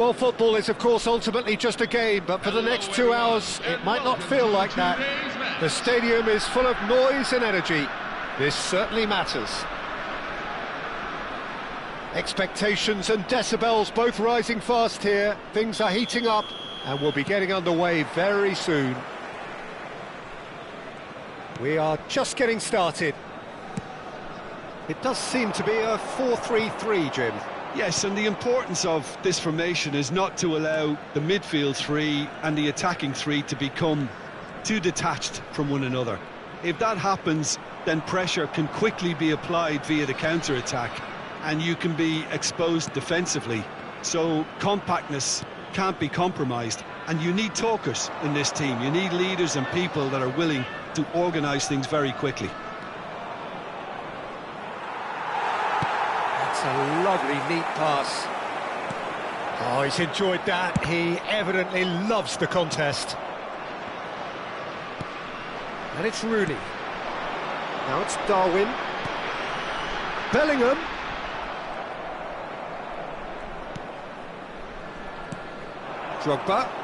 Well, football is, of course, ultimately just a game, but for the next 2 hours, it might not feel like that. The stadium is full of noise and energy. This certainly matters. Expectations and decibels both rising fast here. Things are heating up, and we'll be getting underway very soon. We are just getting started. It does seem to be a 4-3-3, Jim. Yes, and the importance of this formation is not to allow the midfield three and the attacking three to become too detached from one another. If that happens, then pressure can quickly be applied via the counter-attack, and you can be exposed defensively. So compactness can't be compromised, and you need talkers in this team. You need leaders and people that are willing to organise things very quickly. A lovely, neat pass. Oh, he's enjoyed that. He evidently loves the contest. And it's Rooney. Now it's Darwin. Bellingham. Drogba.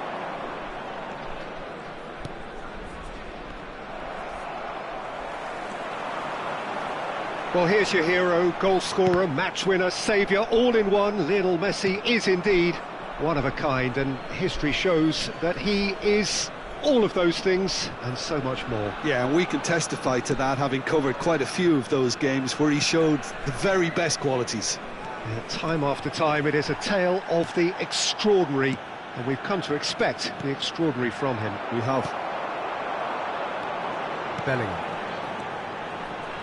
Well, here's your hero, goal scorer, match winner, saviour, all in one. Lionel Messi is indeed one of a kind, and history shows that he is all of those things and so much more. Yeah, and we can testify to that, having covered quite a few of those games where he showed the very best qualities. Yeah, time after time, it is a tale of the extraordinary, and we've come to expect the extraordinary from him. We have. Bellingham.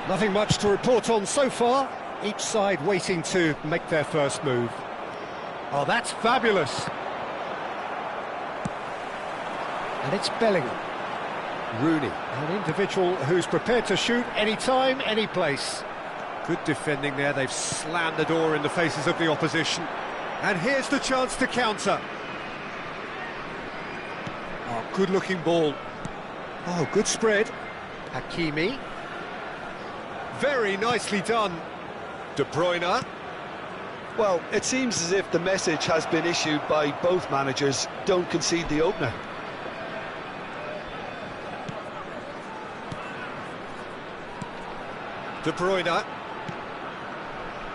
Nothing much to report on so far. Each side waiting to make their first move. Oh, that's fabulous. And it's Bellingham. Rooney, an individual who's prepared to shoot any time, any place. Good defending there. They've slammed the door in the faces of the opposition. And here's the chance to counter. Oh, good-looking ball. Oh, good spread. Hakimi. Very nicely done. De Bruyne. Well, it seems as if the message has been issued by both managers: don't concede the opener. De Bruyne.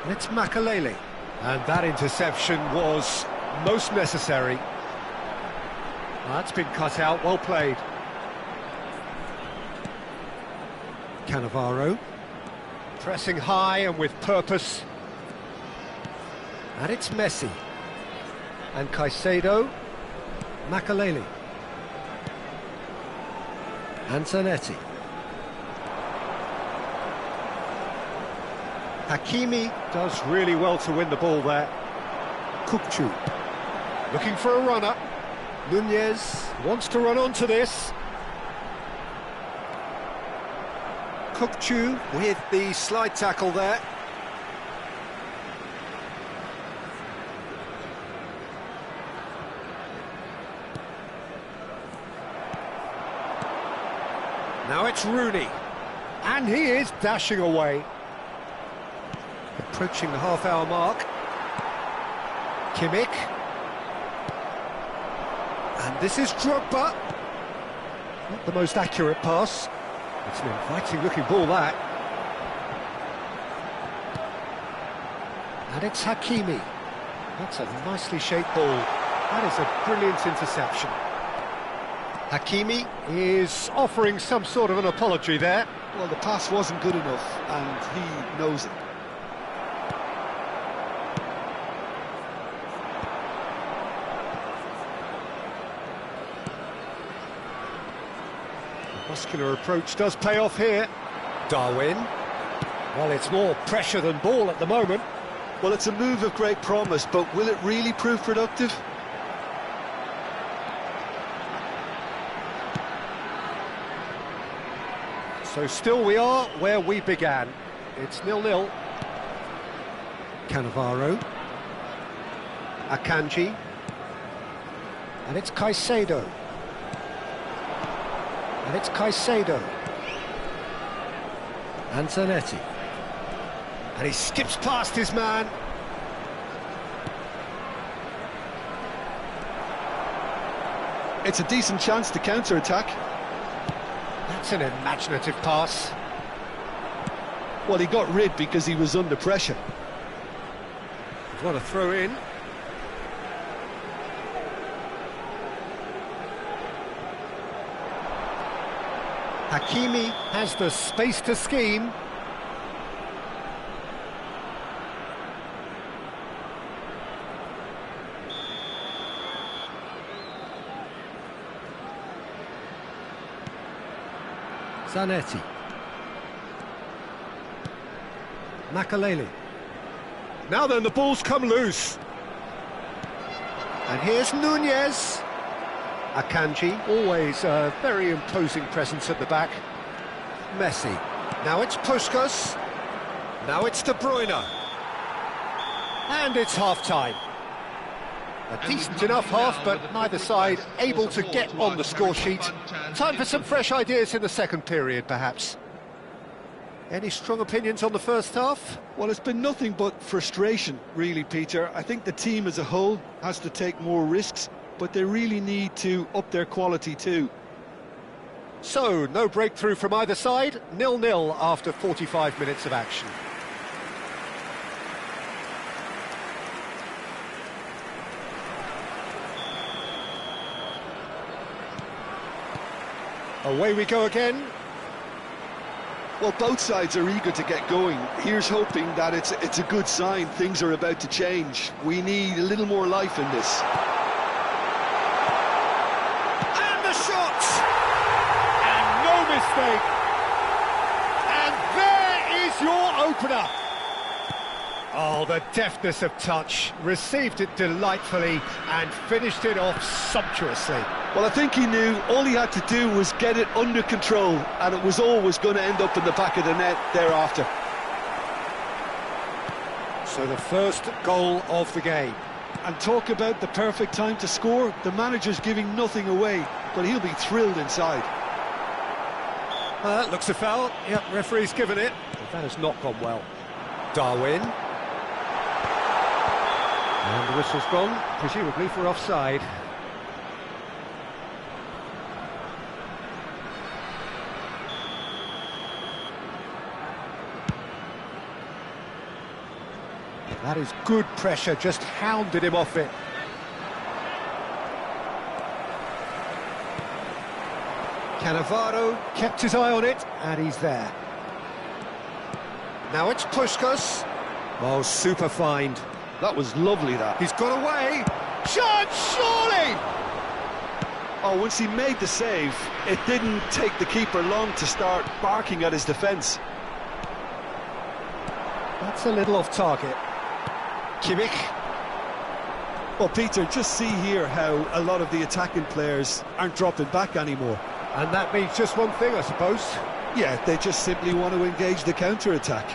And it's Makalele. And that interception was most necessary. That's been cut out, well played. Cannavaro. Pressing high and with purpose. And it's Messi. And Caicedo. Makalele. And Zanetti. Hakimi does really well to win the ball there. Kukçu. Looking for a runner. Nunez wants to run onto this. Kukçu with the slide tackle there. Now it's Rooney. And he is dashing away. Approaching the half-hour mark. Kimmich. And this is Drogba. Not the most accurate pass. It's an inviting-looking ball, that. And it's Hakimi. That's a nicely shaped ball. That is a brilliant interception. Hakimi is offering some sort of an apology there. Well, the pass wasn't good enough, and he knows it. Muscular approach does pay off here. Darwin. Well, it's more pressure than ball at the moment. Well, it's a move of great promise, but will it really prove productive? So still we are where we began. It's 0-0. Cannavaro. Akanji. And it's Caicedo. And it's Caicedo. And Zanetti. And he skips past his man. It's a decent chance to counter-attack. That's an imaginative pass. Well, he got rid because he was under pressure. What a throw in. Hakimi has the space to scheme. Zanetti. Makaleli. Now then, the ball's come loose. And here's Nunez. Akanji, always a very imposing presence at the back. Messi. Now it's Puskas. Now it's De Bruyne. And it's half-time. A decent enough half, but neither side able to get on the score sheet. Time for some fresh ideas in the second period, perhaps. Any strong opinions on the first half? Well, it's been nothing but frustration, really, Peter. I think the team as a whole has to take more risks, but they really need to up their quality too. So, no breakthrough from either side, 0-0 after 45 minutes of action. Away we go again. Well, both sides are eager to get going. Here's hoping that it's a good sign. Things are about to change. We need a little more life in this. And the shot! And no mistake! And there is your opener! Oh, the deftness of touch. Received it delightfully and finished it off sumptuously. Well, I think he knew all he had to do was get it under control, and it was always going to end up in the back of the net thereafter. So the first goal of the game. And talk about the perfect time to score. The manager's giving nothing away, but he'll be thrilled inside. Looks a foul. Yep, referee's given it. But that has not gone well. Darwin. And the whistle's gone, presumably for offside. That is good pressure, just hounded him off it. Cannavaro kept his eye on it, and he's there. Now it's Puskas. Oh, super find. That was lovely, that. He's got away. Chance, surely! Oh, once he made the save, it didn't take the keeper long to start barking at his defence. That's a little off target. Kimmich. Well, Peter, just see here how a lot of the attacking players aren't dropping back anymore. And that means just one thing, I suppose. Yeah, they just simply want to engage the counter-attack.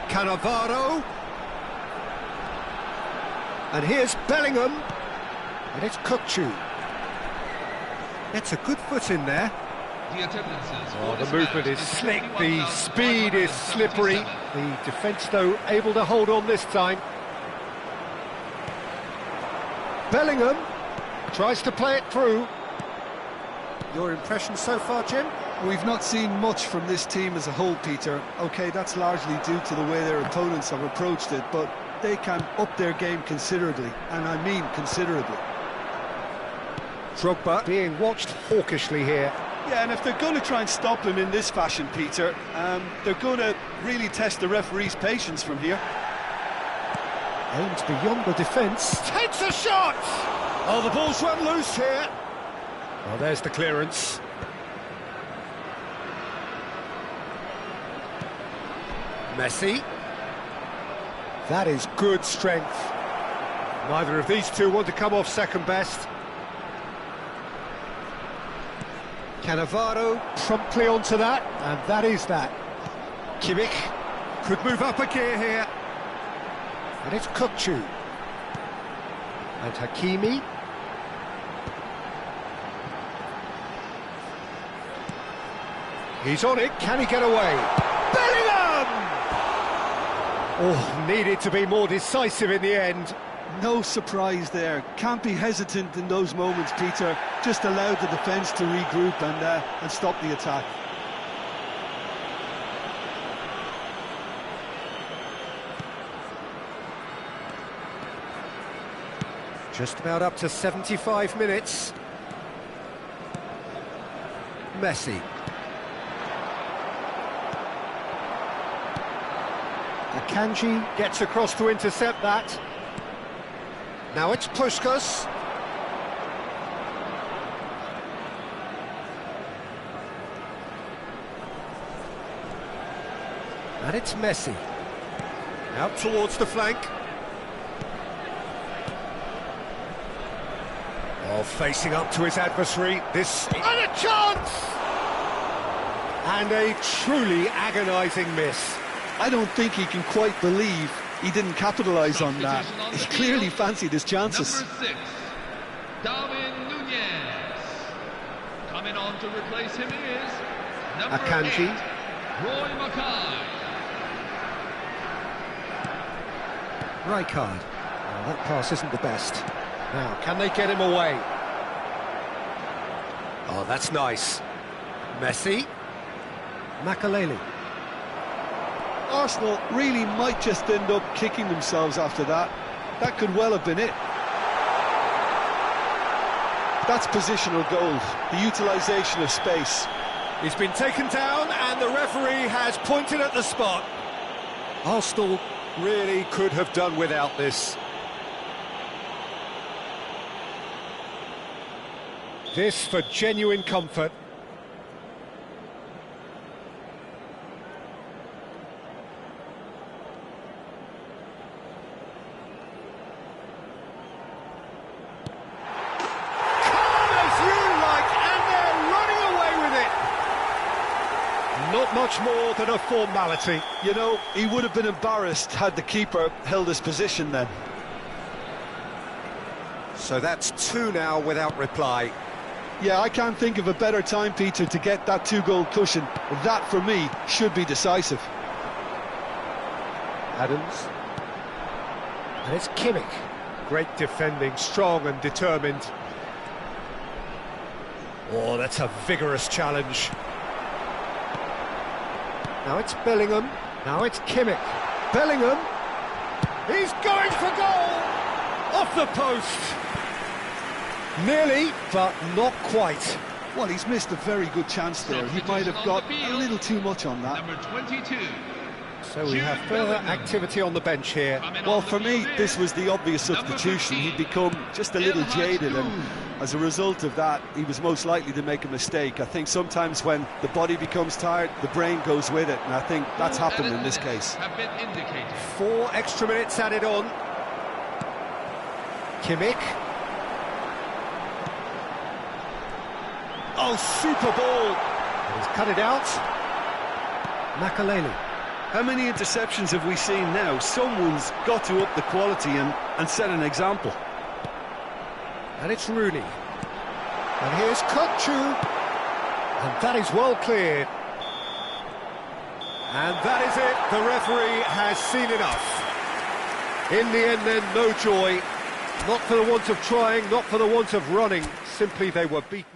Cannavaro. And here's Bellingham. And it's Kukçu. It's a good foot in there. Oh, the movement is slick, the speed is slippery. The defence, though, able to hold on this time. Bellingham tries to play it through. Your impression so far, Jim? We've not seen much from this team as a whole, Peter. OK, that's largely due to the way their opponents have approached it, but they can up their game considerably, and I mean considerably. Drogba being watched hawkishly here. Yeah, and if they're going to try and stop him in this fashion, Peter, they're going to really test the referee's patience from here. Aims beyond the defence. Takes a shot! Oh, the ball's run loose here. Oh, there's the clearance. Messi. That is good strength. Neither of these two want to come off second best. Cannavaro promptly onto that, and that is that. Kimmich could move up a gear here. And it's Kukçu. And Hakimi. He's on it, can he get away? Bellingham! Oh, needed to be more decisive in the end. No surprise there. Can't be hesitant in those moments, Peter. Just allow the defence to regroup and stop the attack. Just about up to 75 minutes. Messi. Akanji gets across to intercept that. Now it's Puskas. And it's Messi. Out towards the flank. Oh, facing up to his adversary. This... And a chance! And a truly agonising miss. I don't think he can quite believe he didn't capitalise on that. He clearly fancied his chances. Number 6, Darwin Nunez. Coming on to replace him is number Akanji. 8, Roy Mackay. Rijkaard. Oh, that pass isn't the best. Now, can they get him away? Oh, that's nice. Messi. Makaleli. Arsenal really might just end up kicking themselves after that. That could well have been it. That's positional gold, the utilisation of space. He's been taken down and the referee has pointed at the spot. Arsenal really could have done without this. This for genuine comfort. Not much more than a formality. You know, he would have been embarrassed had the keeper held his position then. So that's 2 now without reply. Yeah, I can't think of a better time, Peter, to get that 2-goal cushion. That, for me, should be decisive. Adams. And it's Kimmich. Great defending, strong and determined. Oh, that's a vigorous challenge. Now it's Bellingham. Now it's Kimmich. Bellingham. He's going for goal! Off the post. Nearly, but not quite. Well, he's missed a very good chance there. He might have got a little too much on that. Number 22. So we have further activity on the bench here. Well, for me, this was the obvious substitution. He'd become just a little jaded, and as a result of that, he was most likely to make a mistake. I think sometimes when the body becomes tired, the brain goes with it, and I think that's happened in this case. 4 extra minutes added on. Kimmich. Oh, super ball! And he's cut it out. Makaleli. How many interceptions have we seen now? Someone's got to up the quality and set an example. And it's Rooney. And here's Kutchu. And that is well cleared. And that is it. The referee has seen enough. In the end then, no joy. Not for the want of trying, not for the want of running. Simply they were beaten.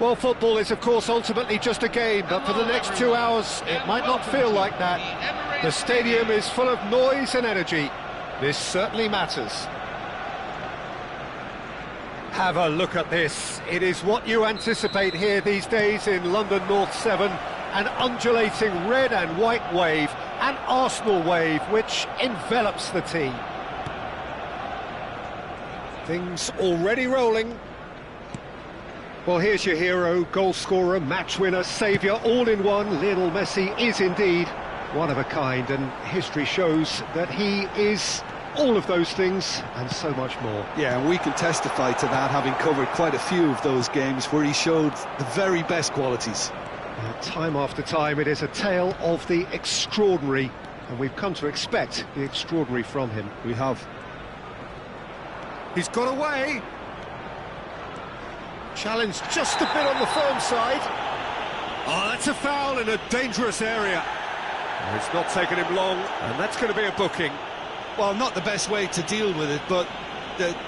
Well, football is, of course, ultimately just a game, but for the next 2 hours, it might not feel like that. The stadium is full of noise and energy. This certainly matters. Have a look at this. It is what you anticipate here these days in London North 7. An undulating red and white wave, an Arsenal wave, which envelops the team. Things already rolling. Well, here's your hero, goal scorer, match winner, saviour, all in one. Lionel Messi is indeed one of a kind, and history shows that he is all of those things and so much more. Yeah, and we can testify to that, having covered quite a few of those games where he showed the very best qualities. Time after time, it is a tale of the extraordinary, and we've come to expect the extraordinary from him. We have. He's got away. Challenge just a bit on the firm side. Oh, that's a foul in a dangerous area. Oh, it's not taken him long, and that's going to be a booking. Well, not the best way to deal with it, but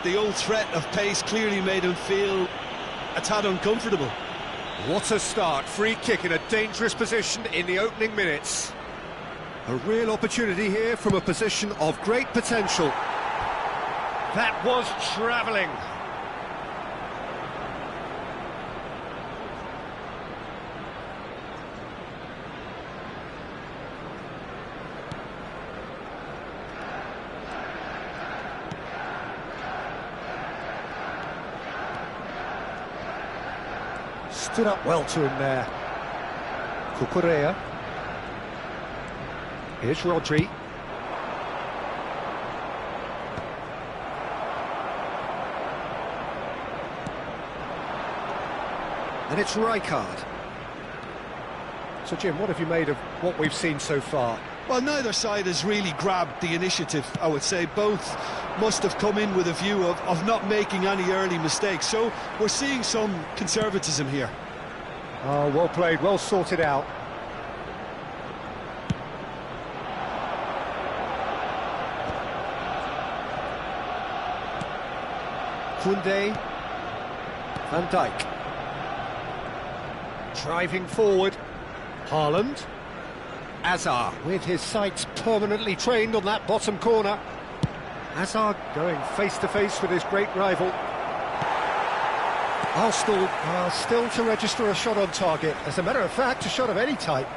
the old threat of pace clearly made him feel a tad uncomfortable. What a start. Free kick in a dangerous position in the opening minutes. A real opportunity here from a position of great potential. That was travelling. Stood up well to him there. Cucurella. Here's Rodri. And it's Rijkaard. So, Jim, what have you made of what we've seen so far? Well, neither side has really grabbed the initiative, I would say. Both must have come in with a view of not making any early mistakes. So we're seeing some conservatism here. Oh, well played, well sorted out. Koundé. Van Dijk. Driving forward. Haaland. Hazard with his sights permanently trained on that bottom corner. Hazard going face to face with his great rival. Arsenal are still to register a shot on target. As a matter of fact, a shot of any type.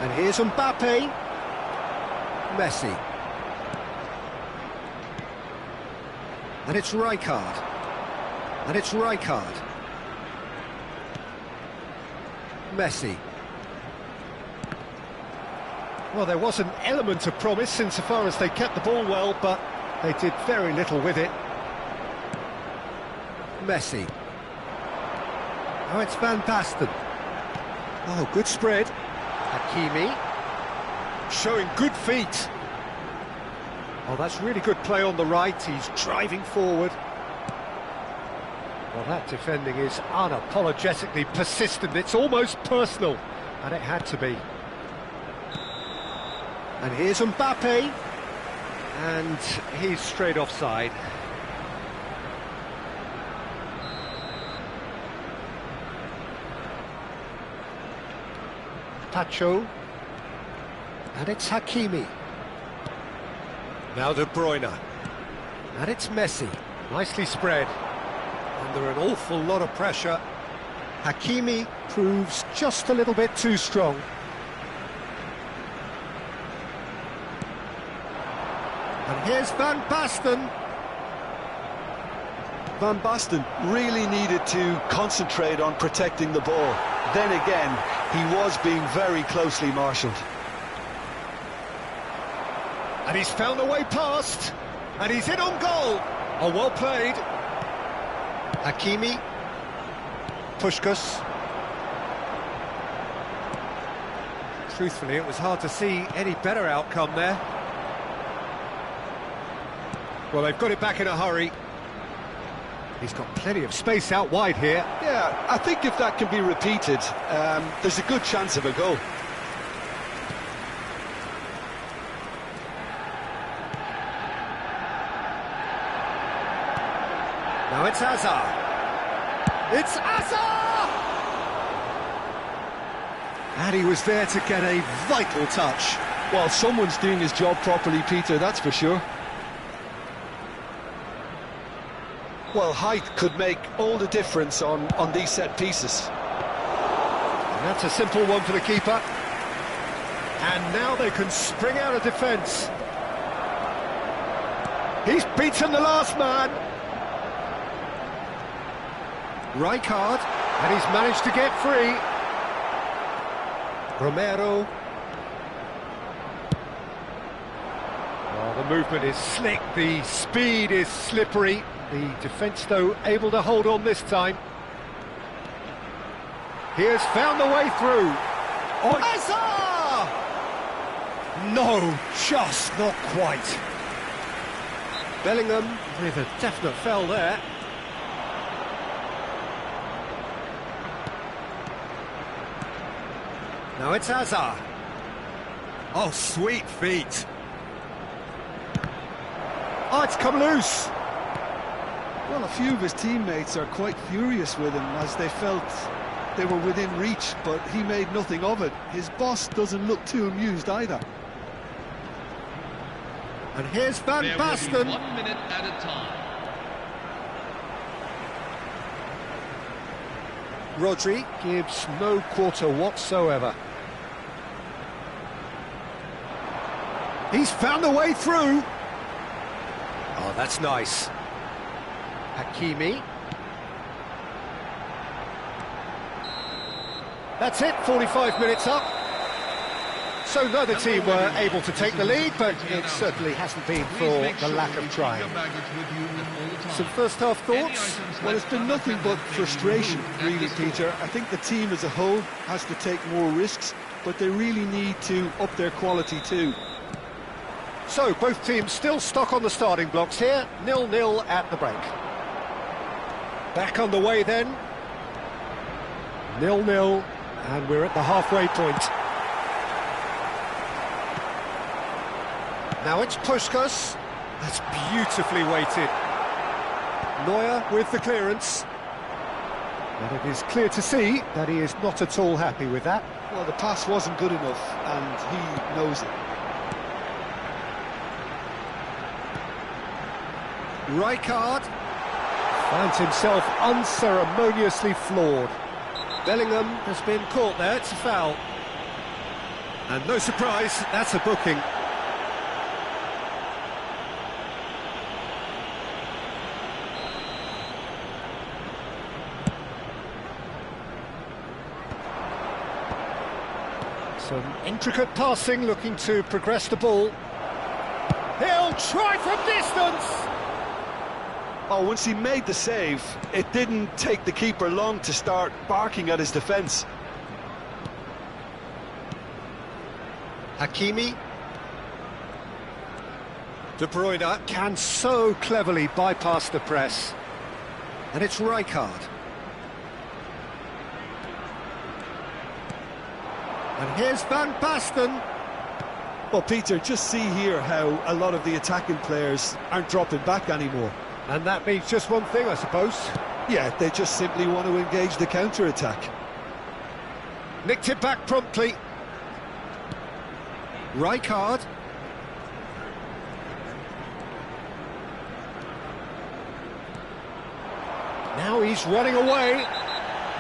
And here's Mbappe. Messi. And it's Rijkaard. And it's Rijkaard. Messi. Well, there was an element of promise insofar as they kept the ball well, but they did very little with it. Messi. Oh, it's Van Basten. Oh, good spread. Hakimi. Showing good feet. Oh, that's really good play on the right. He's driving forward. Well, that defending is unapologetically persistent. It's almost personal, and it had to be. And here's Mbappe, and he's straight offside. Pacho, and it's Hakimi. Now De Bruyne, and it's Messi. Nicely spread. Under an awful lot of pressure. Hakimi proves just a little bit too strong. And here's Van Basten. Van Basten really needed to concentrate on protecting the ball. Then again, he was being very closely marshalled. And he's found a way past. And he's in on goal. Oh, well played. Hakimi, Puskás. Truthfully, it was hard to see any better outcome there. Well, they've got it back in a hurry. He's got plenty of space out wide here. Yeah, I think if that can be repeated, there's a good chance of a goal. Now it's Hazard. It's Hazard! And he was there to get a vital touch. Well, someone's doing his job properly, Peter, that's for sure. Well, height could make all the difference on these set pieces. And that's a simple one for the keeper. And now they can spring out of defence. He's beaten the last man. Rijkaard, and he's managed to get free. Romero. Oh, the movement is slick, the speed is slippery. The defence, though, able to hold on this time. He has found the way through. Oh, Hazard! No, just not quite. Bellingham with a definite foul there. Now it's Hazard. Oh, sweet feet. Oh, it's come loose. Well, a few of his teammates are quite furious with him as they felt they were within reach, but he made nothing of it. His boss doesn't look too amused either. And here's Van Basten. 1 minute at a time. Rodri gives no quarter whatsoever. He's found a way through. Oh, that's nice. Hakimi. That's it, 45 minutes up. So neither team were able to take the lead, but it certainly hasn't been for the lack of trying. Some first half thoughts? Well, it's been nothing but frustration, really, Peter. I think the team as a whole has to take more risks, but they really need to up their quality too. So both teams still stuck on the starting blocks here, 0-0 at the break. Back underway then. 0-0, and we're at the halfway point. Now it's Puskás. That's beautifully weighted. Neuer with the clearance. And it is clear to see that he is not at all happy with that. Well, the pass wasn't good enough, and he knows it. Rijkaard finds himself unceremoniously floored. Bellingham has been caught there, it's a foul. And no surprise, that's a booking. Some intricate passing, looking to progress the ball. He'll try from distance! Oh, once he made the save, it didn't take the keeper long to start barking at his defence. Hakimi. De Bruyne can so cleverly bypass the press. And it's Rijkaard. And here's Van Basten. Well, Peter, just see here how a lot of the attacking players aren't dropping back anymore. And that means just one thing, I suppose. Yeah, they just simply want to engage the counter-attack. Nicked it back promptly. Rijkaard. Now he's running away.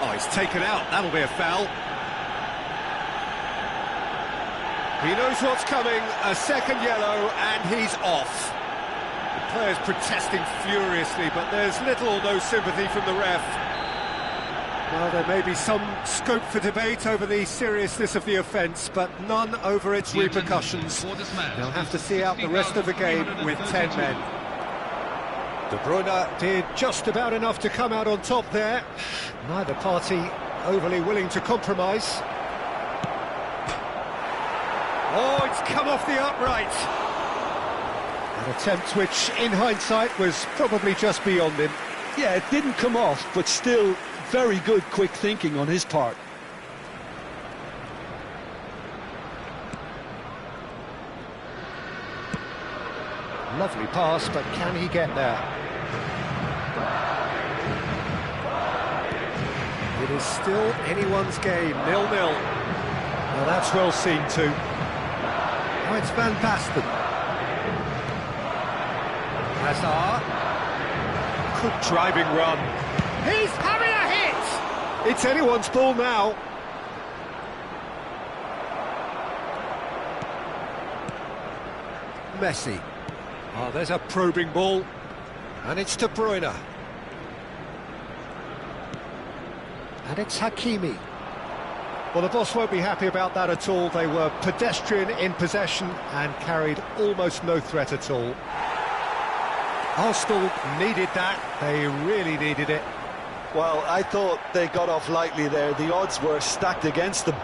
Oh, he's taken out. That'll be a foul. He knows what's coming. A second yellow, and he's off. The players protesting furiously, but there's little or no sympathy from the ref. Well, there may be some scope for debate over the seriousness of the offence, but none over its repercussions. They'll have to see out the rest of the game with 10 men. De Bruyne did just about enough to come out on top there. Neither party overly willing to compromise. Oh, it's come off the upright. An attempt which, in hindsight, was probably just beyond him. Yeah, it didn't come off, but still very good quick thinking on his part. Lovely pass, but can he get there? It is still anyone's game, 0-0. Now that's well seen too. Now it's Van Basten. Hazard. Good driving run. He's having a hit! It's anyone's ball now. Messi. Oh, there's a probing ball. And it's De Bruyne. And it's Hakimi. Well, the boss won't be happy about that at all. They were pedestrian in possession and carried almost no threat at all. Arsenal needed that. They really needed it. Well, I thought they got off lightly there. The odds were stacked against them.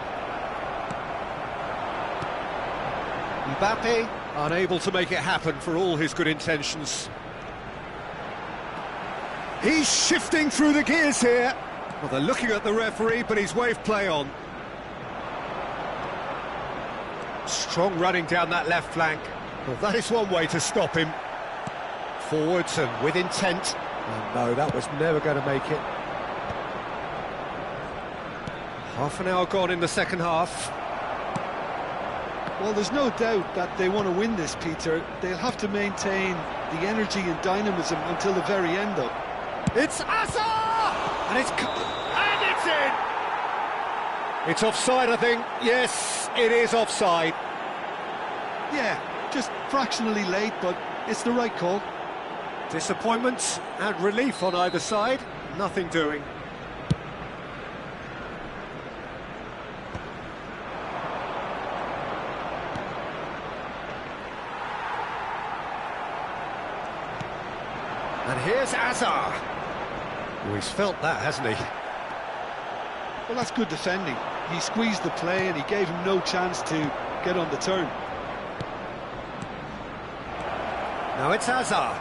Mbappe, unable to make it happen for all his good intentions. He's shifting through the gears here. Well, they're looking at the referee, but he's waved play on. Strong running down that left flank. Well, that is one way to stop him. Forwards and with intent. Oh, no, that was never going to make it. Half an hour gone in the second half. Well, there's no doubt that they want to win this, Peter. They'll have to maintain the energy and dynamism until the very end, though. It's Hazard! And it's in! It's offside, I think. Yes, it is offside. Yeah, just fractionally late, but it's the right call. Disappointment and relief on either side. Nothing doing. And here's Hazard. Oh, he's felt that, hasn't he? Well, that's good defending. He squeezed the play and he gave him no chance to get on the turn. Now it's Hazard.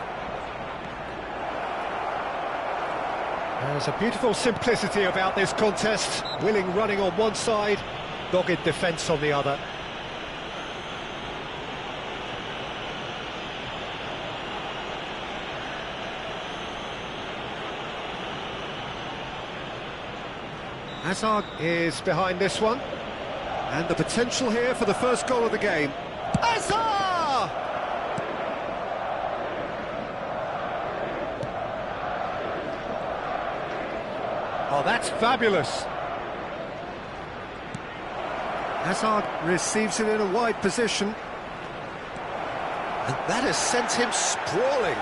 There's a beautiful simplicity about this contest. Willing running on one side, dogged defence on the other. Hazard is behind this one. And the potential here for the first goal of the game. Hazard! Oh, that's fabulous. Hazard receives it in a wide position. And that has sent him sprawling.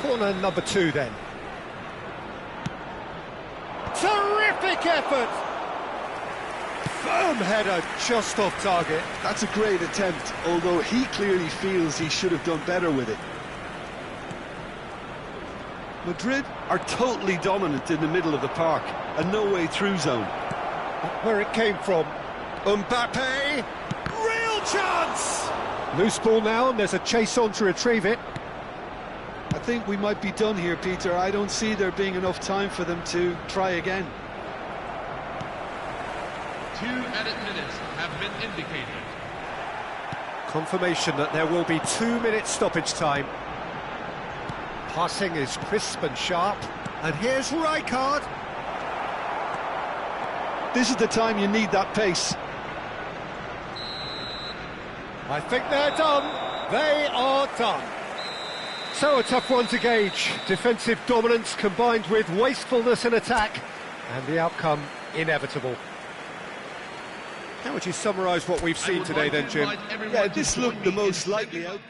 Corner number 2 then. Terrific effort! Firm header just off target. That's a great attempt, although he clearly feels he should have done better with it. Madrid are totally dominant in the middle of the park, a no-way-through zone. Where it came from. Mbappe! Real chance! Loose ball now, and there's a chase on to retrieve it. I think we might be done here, Peter. I don't see there being enough time for them to try again. 2 added minutes have been indicated. Confirmation that there will be 2 minutes stoppage time. Passing is crisp and sharp. And here's Rijkaard. This is the time you need that pace. I think they're done. They are done. So a tough one to gauge. Defensive dominance combined with wastefulness in attack. And the outcome inevitable. How would you summarise what we've seen today then, Jim? Yeah, this looked the most likely outcome.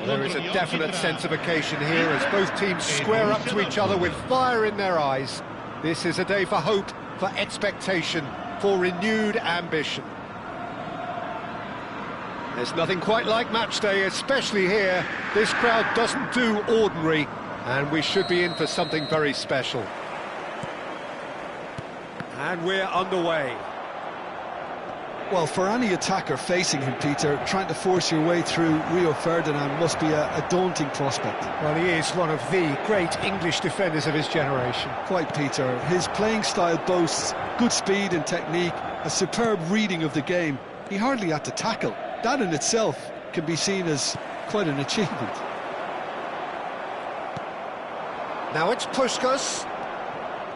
There is a definite sense of occasion here as both teams square up to each other with fire in their eyes. This is a day for hope, for expectation, for renewed ambition. There's nothing quite like match day, especially here. This crowd doesn't do ordinary, and we should be in for something very special. And we're underway. Well, for any attacker facing him, Peter, trying to force your way through Rio Ferdinand must be a daunting prospect. Well, he is one of the great English defenders of his generation. Quite, Peter. His playing style boasts good speed and technique, a superb reading of the game. He hardly had to tackle. That in itself can be seen as quite an achievement. Now it's Puskás.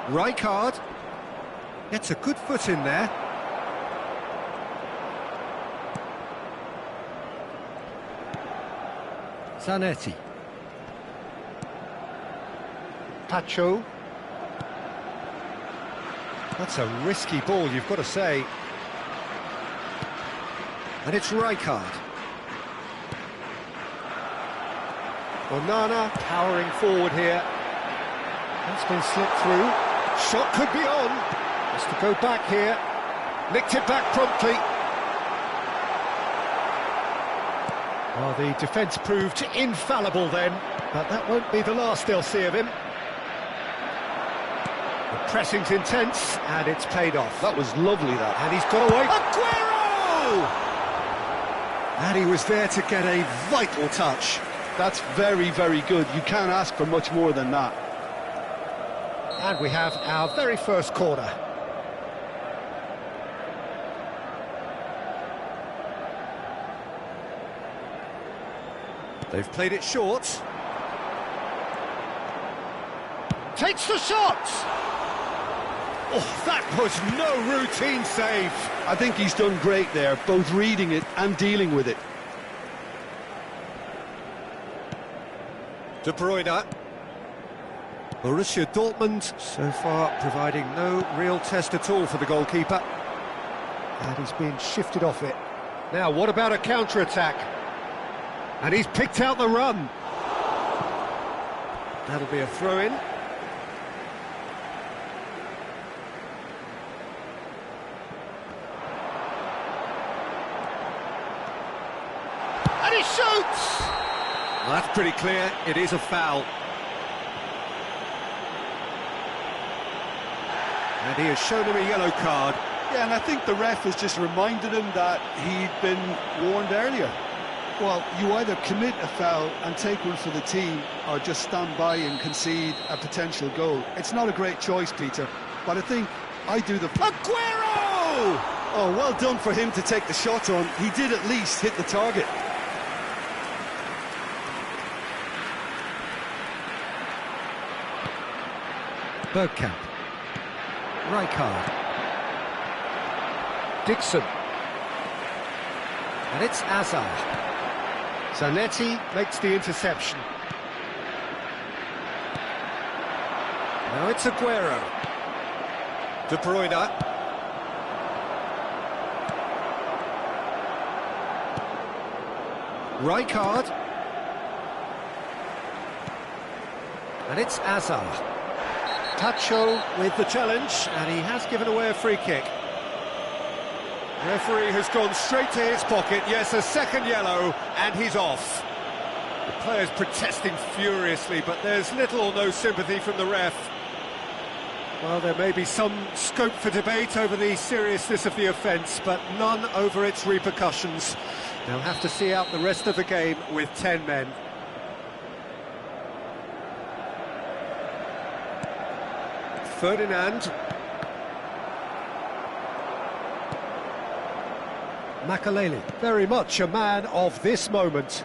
Rijkaard gets a good foot in there. Zanetti. Pacho. That's a risky ball, you've got to say. And it's Rijkaard. Onana powering forward here. That's been slipped through. Shot could be on. Has to go back here. Nicked it back promptly. Well, the defence proved infallible then, but that won't be the last they'll see of him. The pressing's intense, and it's paid off. That was lovely, that. And he's got away. Aguero! And he was there to get a vital touch. That's very, very good. You can't ask for much more than that. And we have our very first corner. They've played it short. Takes the shot! Oh, that was no routine save. I think he's done great there, both reading it and dealing with it. De Bruyne. Borussia Dortmund so far providing no real test at all for the goalkeeper. And he's been shifted off it. Now, what about a counter-attack? And he's picked out the run. That'll be a throw-in. And he shoots! Well, that's pretty clear. It is a foul. And he has shown him a yellow card. Yeah, and I think the ref has just reminded him that he'd been warned earlier. Well, you either commit a foul and take one for the team, or just stand by and concede a potential goal. It's not a great choice, Peter, but I think I do the... Aguero! Oh, well done for him to take the shot on. He did at least hit the target. Bergkamp. Rijkaard. Dixon. And it's Hazard. Zanetti makes the interception. Now it's Aguero. De Bruyne. Rijkaard. And it's Hazard. Pacho with the challenge, and he has given away a free kick. Referee has gone straight to his pocket. Yes, a second yellow, and he's off. The players protesting furiously, but there's little or no sympathy from the ref. Well, there may be some scope for debate over the seriousness of the offence, but none over its repercussions. They'll have to see out the rest of the game with 10 men. Ferdinand. Makaleli, very much a man of this moment.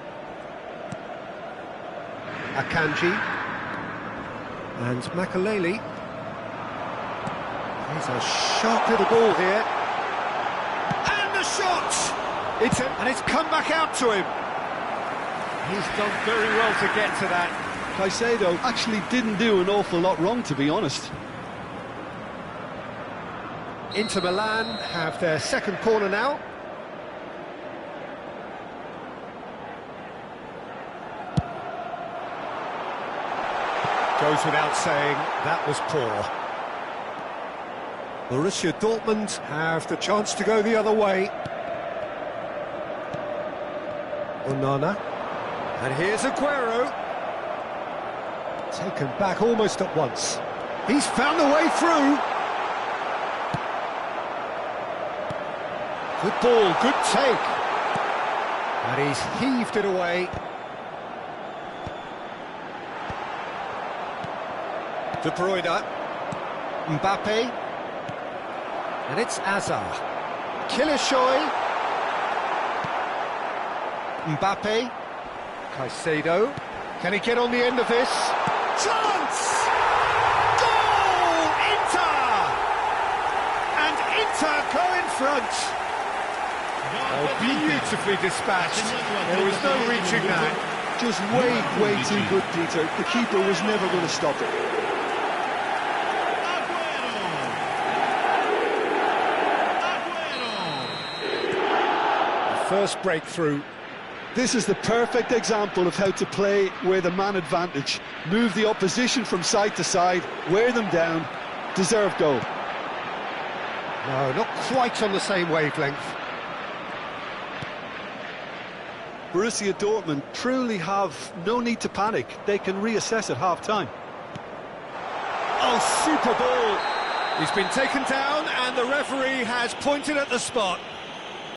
Akanji. And Makaleli. He's a sharp little ball here. And the shot! And it's come back out to him. He's done very well to get to that. Caicedo actually didn't do an awful lot wrong, to be honest. Inter Milan have their second corner now. Goes without saying, that was poor. Borussia Dortmund have the chance to go the other way. Onana. And here's Aguero. Taken back almost at once. He's found a way through. Good ball, good take. And he's heaved it away. De Bruyne. Mbappe. And it's Azar. Kilishoy. Mbappe. Caicedo. Can he get on the end of this? Chance! Goal! Inter! And Inter go in front. Oh, beautifully dispatched. There was no reaching that. Just way too good, Peter. The keeper was never going to stop it. First breakthrough. This is the perfect example of how to play with a man advantage. Move the opposition from side to side, wear them down, deserve goal. No, not quite on the same wavelength. Borussia Dortmund truly have no need to panic. They can reassess at half-time. Oh, super ball! He's been taken down and the referee has pointed at the spot.